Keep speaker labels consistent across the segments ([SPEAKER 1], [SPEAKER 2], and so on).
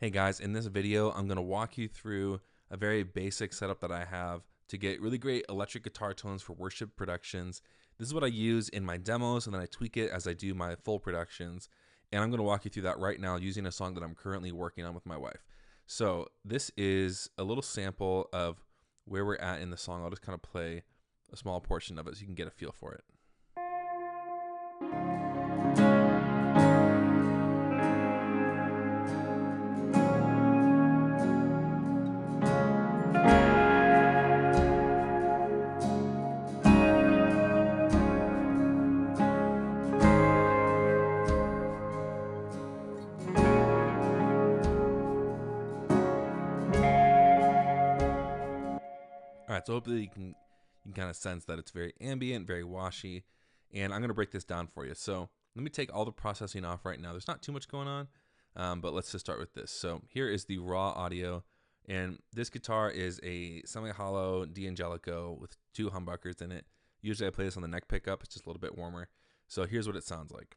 [SPEAKER 1] Hey guys, in this video, I'm going to walk you through a very basic setup that I have to get really great electric guitar tones for worship productions. This is what I use in my demos, and then I tweak it as I do my full productions. And I'm going to walk you through that right now using a song that I'm currently working on with my wife. So this is a little sample of where we're at in the song. I'll just kind of play a small portion of it so you can get a feel for it. All right, so hopefully you can kind of sense that it's very ambient, very washy, and I'm going to break this down for you. So let me take all the processing off right now. There's not too much going on, but let's just start with this. So here is the raw audio, and this guitar is a semi-hollow D'Angelico with 2 humbuckers in it. Usually I play this on the neck pickup. It's just a little bit warmer. So here's what it sounds like.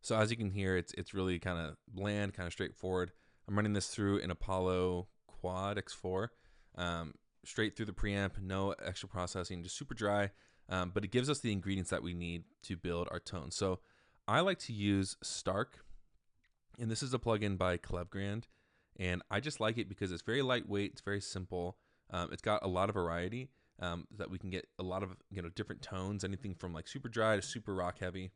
[SPEAKER 1] So as you can hear, it's really kind of bland, kind of straightforward. I'm running this through an Apollo Quad X4, straight through the preamp, no extra processing, just super dry, but it gives us the ingredients that we need to build our tone. So I like to use Stark, and this is a plugin by Klevgrand, and I just like it because it's very lightweight, it's very simple, it's got a lot of variety, that we can get a lot of different tones, anything from like super dry to super rock heavy.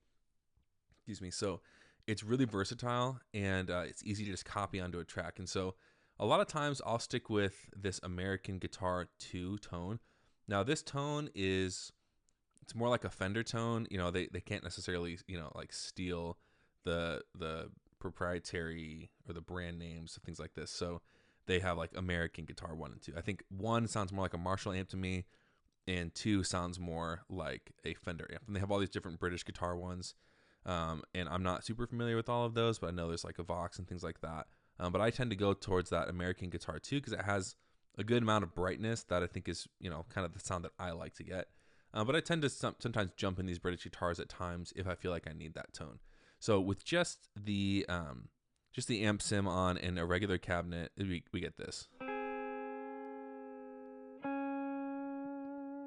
[SPEAKER 1] Excuse me. So it's really versatile, and it's easy to just copy onto a track. And so a lot of times I'll stick with this American Guitar 2 tone. Now this tone it's more like a Fender tone. They can't necessarily like steal the proprietary or the brand names, things like this. So they have like American Guitar 1 and 2. I think 1 sounds more like a Marshall amp to me, and 2 sounds more like a Fender amp. And they have all these different British guitar ones. And I'm not super familiar with all of those, but I know there's like a Vox and things like that. But I tend to go towards that American Guitar 2 because it has a good amount of brightness that I think is, kind of the sound that I like to get. But I tend to sometimes jump in these British guitars at times if I feel like I need that tone. So with just the amp sim on and a regular cabinet, we get this.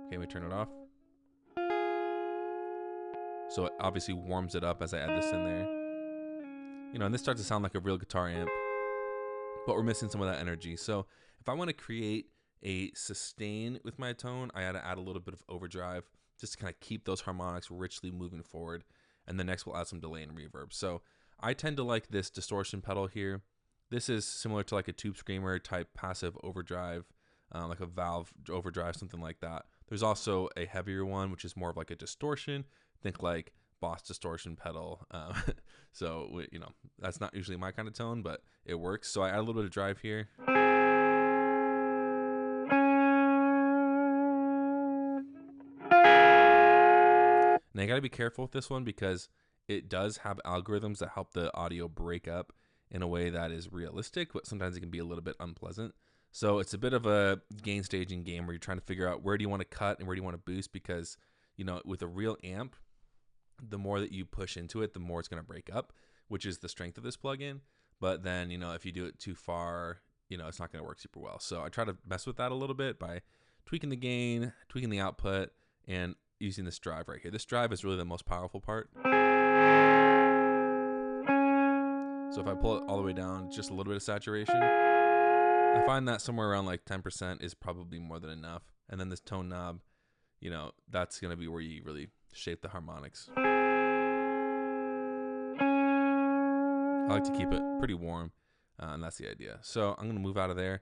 [SPEAKER 1] Okay, we turn it off. So it obviously warms it up as I add this in there. And this starts to sound like a real guitar amp, but we're missing some of that energy. So if I want to create a sustain with my tone, I had to add a little bit of overdrive just to kind of keep those harmonics richly moving forward. And then next we'll add some delay and reverb. So I tend to like this distortion pedal here. This is similar to like a Tube Screamer type passive overdrive, like a valve overdrive, something like that. There's also a heavier one, which is more of like a distortion. Think like Boss distortion pedal. So that's not usually my kind of tone, but it works. So I add a little bit of drive here. Now you got to be careful with this one because it does have algorithms that help the audio break up in a way that is realistic, but sometimes it can be a little bit unpleasant. So it's a bit of a gain staging game where you're trying to figure out where do you want to cut and where do you want to boost, because with a real amp, the more that you push into it, the more it's going to break up, which is the strength of this plugin. But then, if you do it too far, it's not going to work super well. So I try to mess with that a little bit by tweaking the gain, tweaking the output, and using this drive right here. This drive is really the most powerful part. So if I pull it all the way down, just a little bit of saturation, I find that somewhere around like 10% is probably more than enough. And then this tone knob, that's going to be where you really shape the harmonics. I like to keep it pretty warm, and that's the idea. So I'm going to move out of there.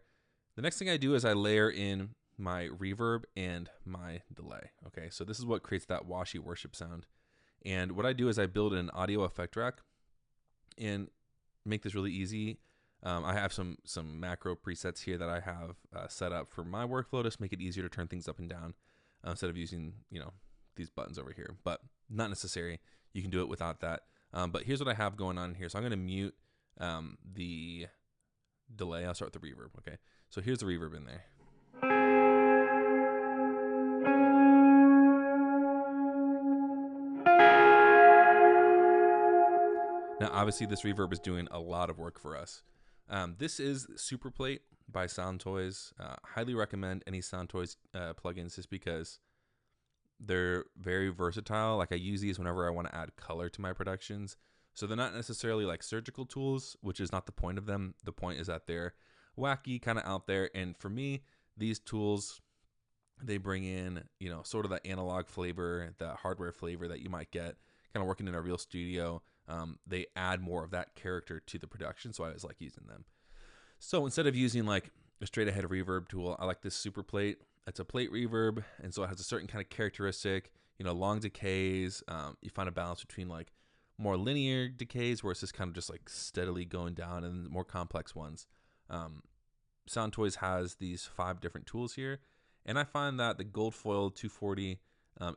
[SPEAKER 1] The next thing I do is I layer in my reverb and my delay. Okay, so this is what creates that washy worship sound. And what I do is I build an audio effect rack and make this really easy. I have some macro presets here that I have set up for my workflow to make it easier to turn things up and down instead of using these buttons over here, but not necessary. You can do it without that. But here's what I have going on here. So I'm going to mute the delay. I'll start with the reverb. Okay, so here's the reverb in there. Now, obviously, this reverb is doing a lot of work for us. This is SuperPlate by SoundToys. Highly recommend any SoundToys plugins just because they're very versatile. Like I use these whenever I want to add color to my productions. So they're not necessarily like surgical tools, which is not the point of them. The point is that they're wacky, kind of out there. And for me, these tools, they bring in, you know, sort of that analog flavor, that hardware flavor that you might get kind of working in a real studio. They add more of that character to the production. So I always like using them. So instead of using like a straight ahead reverb tool, I like this SuperPlate. It's a plate reverb, and so it has a certain kind of characteristic, you know, long decays. You find a balance between like more linear decays where it's just kind of just like steadily going down, and more complex ones. SoundToys has these 5 different tools here, and I find that the gold foil 240,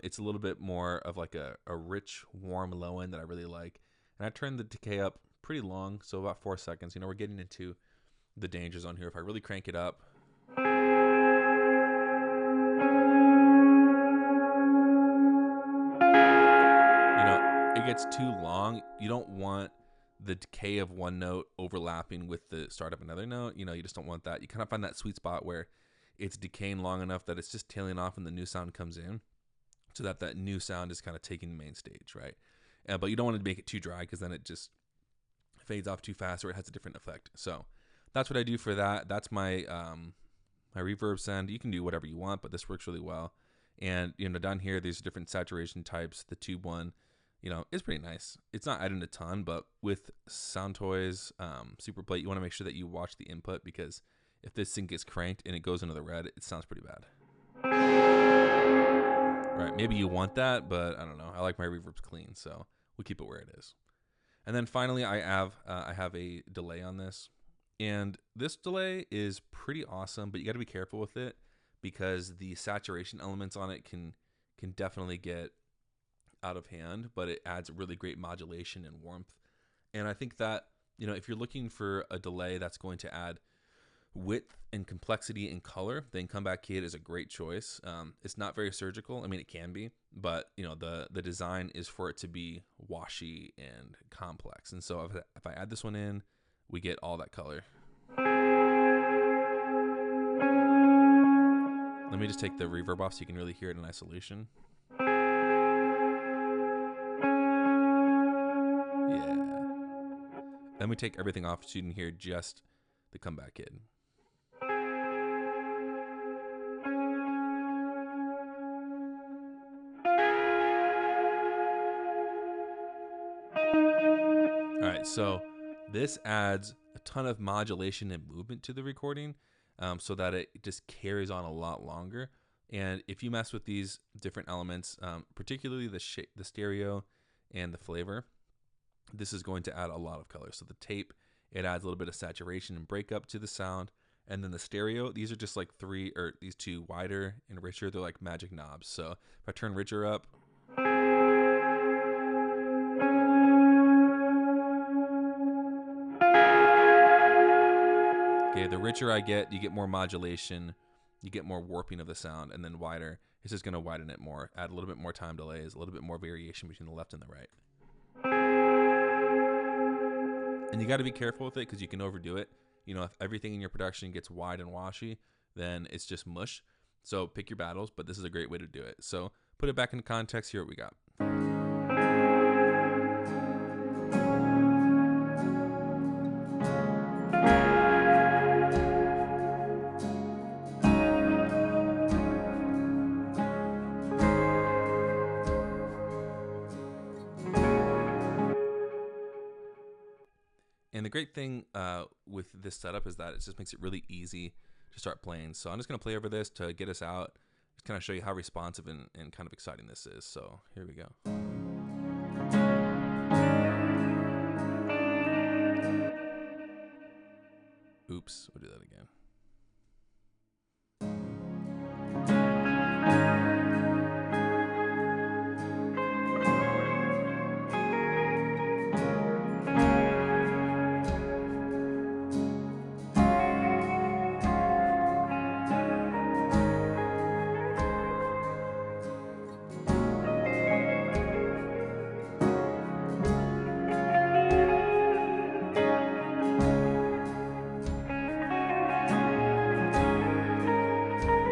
[SPEAKER 1] it's a little bit more of like a rich, warm low end that I really like. And I turned the decay up pretty long, so about 4 seconds. You know, we're getting into the danger zone here. If I really crank it up, it gets too long. You don't want the decay of one note overlapping with the start of another note. You know, you just don't want that. You kind of find that sweet spot where it's decaying long enough that it's just tailing off and the new sound comes in, so that that new sound is kind of taking the main stage, right? But you don't want to make it too dry because then it just fades off too fast or it has a different effect. So that's what I do for that. That's my my reverb send. You can do whatever you want, but this works really well. And, you know, down here, there's different saturation types. The tube one, you know, is pretty nice. It's not adding a ton, but with SoundToys SuperPlate, you want to make sure that you watch the input, because if this thing gets cranked and it goes into the red, it sounds pretty bad. Right, maybe you want that, but I don't know. I like my reverbs clean, so we'll keep it where it is. And then finally, I have a delay on this. And this delay is pretty awesome, but you got to be careful with it, because the saturation elements on it can definitely get out of hand, but it adds really great modulation and warmth. And I think that, you know, if you're looking for a delay that's going to add width and complexity and color, then Comback Kid is a great choice. It's not very surgical. I mean, it can be, but, you know, the design is for it to be washy and complex. And so if I add this one in, we get all that color. Let me just take the reverb off so you can really hear it in isolation. Yeah. Then we take everything off so you can hear just the Comback Kid. All right, so this adds a ton of modulation and movement to the recording, so that it just carries on a lot longer. And if you mess with these different elements, particularly the stereo and the flavor, this is going to add a lot of color. So the tape, it adds a little bit of saturation and breakup to the sound. And then the stereo, these are just like these two wider and richer. They're like magic knobs. So if I turn richer up, okay, the richer I get, you get more modulation, you get more warping of the sound, and then wider, it's just going to widen it more, add a little bit more time delays, a little bit more variation between the left and the right. And you got to be careful with it, because you can overdo it. You know, if everything in your production gets wide and washy, then it's just mush. So pick your battles, but this is a great way to do it. So put it back into context. Here what we got. And the great thing with this setup is that it just makes it really easy to start playing. So I'm just going to play over this to get us out, just kind of show you how responsive and kind of exciting this is. So here we go. Oops, we'll do that again.